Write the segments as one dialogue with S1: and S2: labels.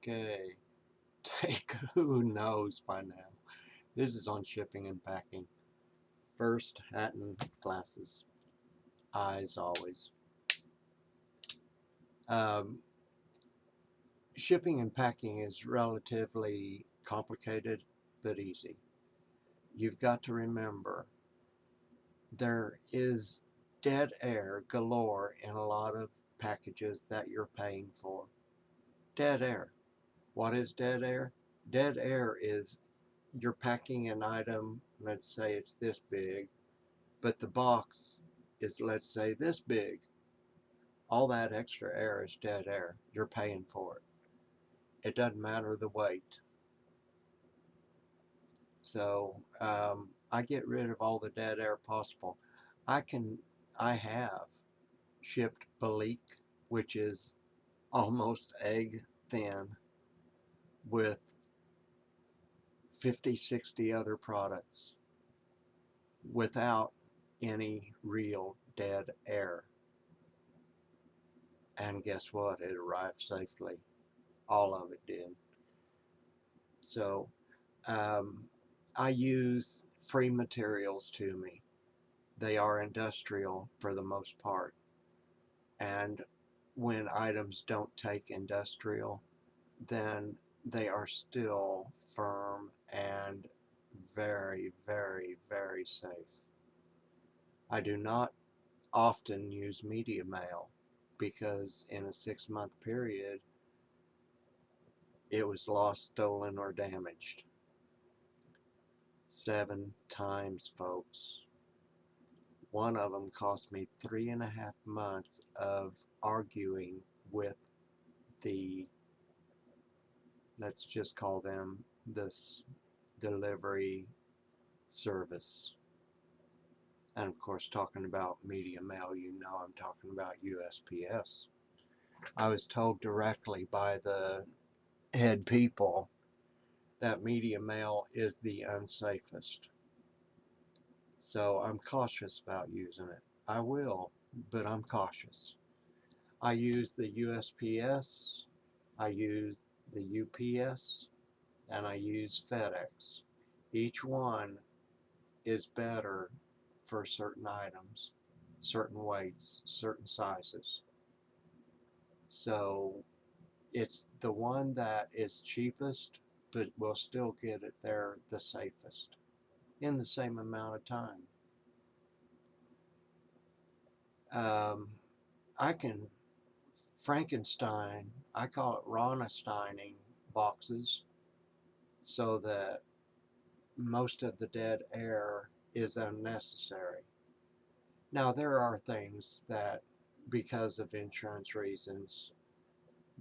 S1: Okay, take who knows by now. This is on shipping and packing. First, hat and glasses. Eyes always. Um, Shipping and packing is relatively complicated but easy. You've got to remember there is dead air galore in a lot of packages that you're paying for. Dead air. What is dead air? Dead air is you're packing an item, let's say it's this big, but the box is, let's say, this big. All that extra air is dead air. You're paying for it. It doesn't matter the weight. So I get rid of all the dead air possible. I have shipped Balik, which is almost egg thin, with 50, 60 other products without any real dead air. And guess what? It arrived safely. All of it did. So I use free materials to me. They are industrial for the most part. And when items don't take industrial, then they are still firm and very, very, very safe. I do not often use media mail because in a 6-month period, it was lost, stolen, or damaged. 7 times, folks. One of them cost me 3.5 months of arguing with the, let's just call them this delivery service. And of course, talking about media mail, you know I'm talking about USPS. I was told directly by the head people that media mail is the unsafest. So I'm cautious about using it. I will, but I'm cautious. I use the USPS, I use the UPS, and I use FedEx. Each one is better for certain items, certain weights, certain sizes. So it's the one that is cheapest, but will still get it there the safest in the same amount of time. I can Frankenstein, I call it Ronesteining boxes, so that most of the dead air is unnecessary. Now, there are things that, because of insurance reasons,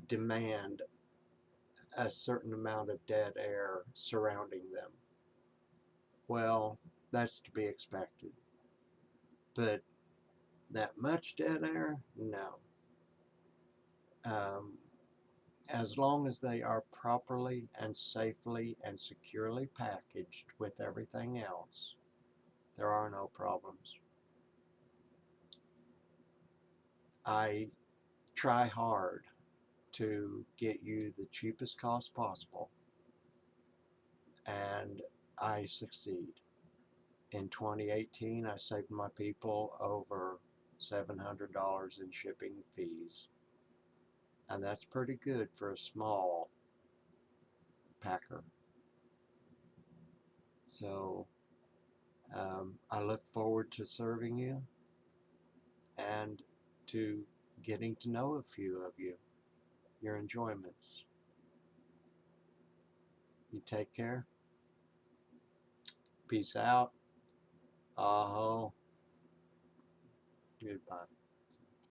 S1: demand a certain amount of dead air surrounding them. Well, that's to be expected. But that much dead air? No. As long as they are properly and safely and securely packaged with everything else, there are no problems. I try hard to get you the cheapest cost possible, and I succeed. In 2018, I saved my people over $700 in shipping fees, and that's pretty good for a small packer. So I look forward to serving you and to getting to know a few of you, your enjoyments. You take care. Peace out. Aho. Goodbye.